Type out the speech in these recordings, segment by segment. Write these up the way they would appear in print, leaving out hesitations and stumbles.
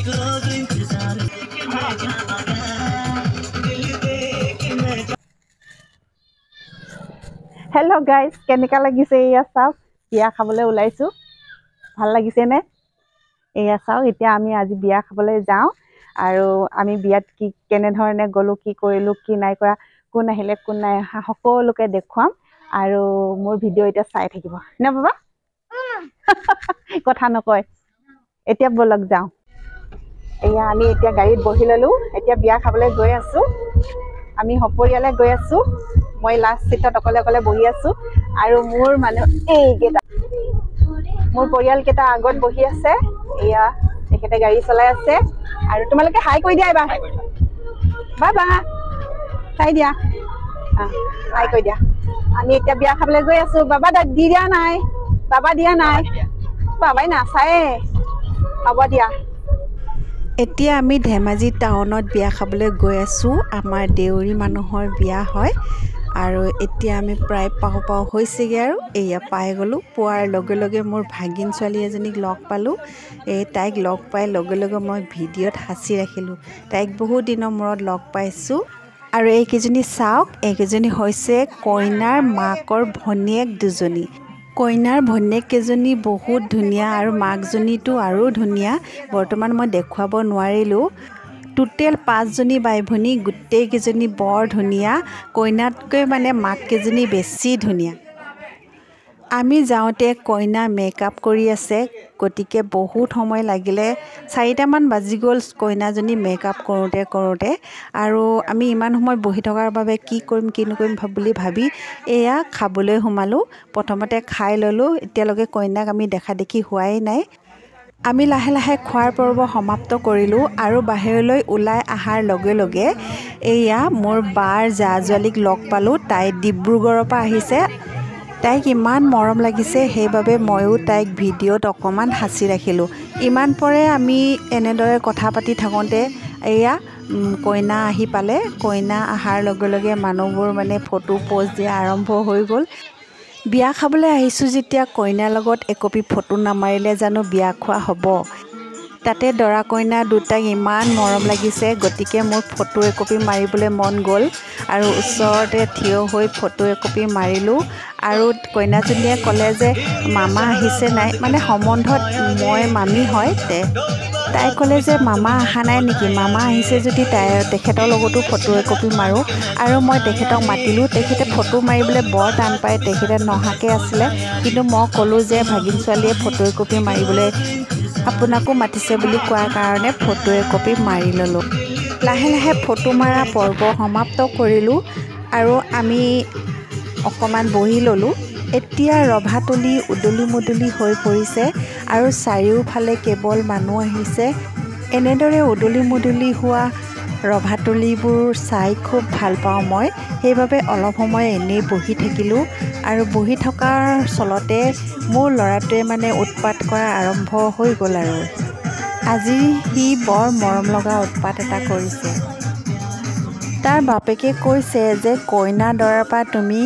hello guys केनेका লাগিছে এয়া চাও বিয়া খাবলৈ ওলাইছো ভাল লাগিছে নে এয়া চাও এতিয়া আমি আজি বিয়া খাবলৈ যাও আৰু আমি বিয়াত কি কেনে ধৰণে গলো কি কৰিলো কি নাই কৰা কোন আহিলে কোন নাই সকলোকে দেখুৱাম আৰু মোৰ ভিডিও এটা চাই থাকিব না বাবা কথা নকয় এতিয়া বলক যাও এয়া আমি এতিয়া গাড়ীত বহি ললো এতিয়া বিয়া খাবলৈ গৈ আছো আমি হপৰিয়ালে গৈ আছো মই লাষ্ট সিটত অকলে অকলে বহি আছো আৰু মোৰ মানে এই গেটা মোৰ পৰিয়াল কেটা আগত বহি আছে এয়া একেটা গাড়ী চলাই আছে আৰু তোমালোকে হাই কৈ দিয়া এবাৰ বাবা হাই দিয়া হাই কৈ দিয়া আমি এতিয়া বিয়া খাবলৈ গৈ আছো বাবা দি দিয়া নাই বাবা দিয়া নাই বাবাই নাচায়ে হ'ব দিয়া এতিয়া আমি ধেমাজি টাউনত বিয়া খাবলৈ গৈ আছো আমাৰ দেউৰী মানুহৰ বিয়া হয় আৰু এতিয়া আমি প্ৰায় পাও হৈছেগে আৰু এয়া পাই গলো পোৱাৰ লগে লগে মোৰ ভাগিন ছোৱালী এজনীক লগ পালো এই তাইক লগ পাই লগে লগে মই ভিডিঅ'ত হাসি ৰাখিলো তাইক বহুত দিনৰ মূৰত লগ পাইছো আৰু এই কেজনী চাওক এই কেজনী হৈছে কইনাৰ মাকৰ ভনীয়েক দুজনী কইনাৰ ভনীয়েক কেজনী বহুত ধুনিয়া আৰু মাকজনীটো আৰু ধুনিয়া বৰ্তমান মই দেখুৱাব নোৱাৰিলো টোটেল 5 জনী বাই ভনী গুটেই কেজনী বৰ ধুনিয়া কইনাতকৈ মানে মাক কেজনী বেছি ধুনিয়া আমি যাওঁতে কইনা মেকআপ কৰি আছে গটিকে বহুত সময় লাগিলে 4টা মান বাজি গ'ল কইনাজনী মেকআপ কৰোতে আৰু আমি ইমান সময় বহি থকাৰ বাবে কি কৰিম কি নকৰিম বুলি ভাবি এয়া খাবলৈ সোমালো প্ৰথমতে খাই ললো এতিয়ালৈকে কইনাক আমি দেখা দেখি হোৱাই নাই আমি লাহে লাহে খোৱাৰ পৰ্ব সমাপ্ত কৰিলো আৰু বাহিৰলৈ ওলাই আহাৰ লগে লগে এয়া মোৰ বাৰ জাজৱালিক লগ পালো তাই ডিব্ৰুগড়ৰ পৰা আহিছে তাইক ইমান মৰম লাগিছে সেইবাবে ময়ো তাইক ভিডিঅ'ত অকমান হাসি ৰাখিলো ইমান পৰে আমি এনেদৰে কথা পাতি থাকোঁতে এয়া কইনা আহি পালে কইনা আহাৰ লগে লগে মানুহবোৰ মানে ফটো পোষ্ট দিয়া আৰম্ভ হৈ গ'ল বিয়া খাবলৈ আহিছো যেতিয়া কইনাৰ লগত একপি ফটো নামাৰিলে জানো বিয়া খোৱা হ'ব তাতে দৰা কইনা দুটাক ইমান মৰম লাগিছে গতিকে মোৰ ফটো একপি মাৰিবলৈ মন গ'ল আৰু ওচৰতে থিয় হৈ ফটো একপি মাৰিলো আৰু কইনাজনীয়ে ক'লে যে মামা আহিছে নাই মানে সম্বন্ধত মই মামী হয় তাই ক'লে যে মামা আহা নাই নেকি মামা আহিছে যদি তেখেতৰ লগতো ফটো একপি মাৰো আৰু মই তেখেতক মাতিলো তেখেতে ফটো মাৰিবলৈ বৰ টান পায় তেখেতে নহাকে আছিলে কিন্তু মই ক'লো যে ভাগিন ছোৱালীয়ে ফটো একপি মাৰিবলৈ আপোনাকো মাতিছে বুলি কোৱাৰ কাৰণে ফটো একপি মাৰি ললো লাহে লাহে ফটো মাৰা পৰ্ব সমাপ্ত কৰিলো আৰু আমি অকমান বহি ললো এতিয়া ৰভাতলি উদলি মুদলি হৈ পৰিছে আৰু চাৰিওফালে কেৱল মানুহ আহিছে এনেদৰে উদলি মুদলি হোৱা ৰভাতলিবোৰ চাই খুব ভাল পাওঁ মই সেইবাবে অলপ সময় এনেই বহি থাকিলো আৰু বহি থকাৰ চলতে মোৰ ল'ৰাটোৱে মানে উৎপাত কৰা আৰম্ভ হৈ গ'ল আৰু আজি সি বৰ মৰম লগা উৎপাত এটা কৰিছে তাৰ বাপেকে কৈছে যে কইনা দৰাৰ পৰা তুমি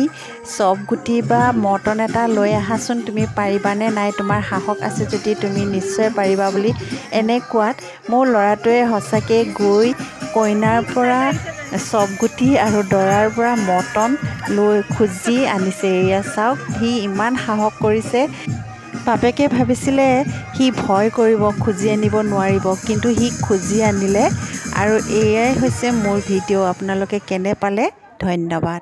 চব গুটি বা মটন এটা লৈ আহাচোন তুমি পাৰিবানে নাই তোমাৰ সাহস আছে যদি তুমি নিশ্চয় পাৰিবা বুলি এনে কোৱাত মোৰ ল'ৰাটোৱে সঁচাকে গৈ কইনাৰ পৰা চব গুটি আৰু দৰাৰ পৰা মটন লৈ খুজি আনিছে এয়া চাওক সি ইমান সাহস কৰিছে বাপেকে ভাবিছিলে সি ভয় কৰিব খুজি আনিব নোৱাৰিব কিন্তু সি খুজি আনিলে আৰু এয়াই হৈছে মোৰ ভিডিঅ' আপোনালোকে কেনে পালে ধন্যবাদ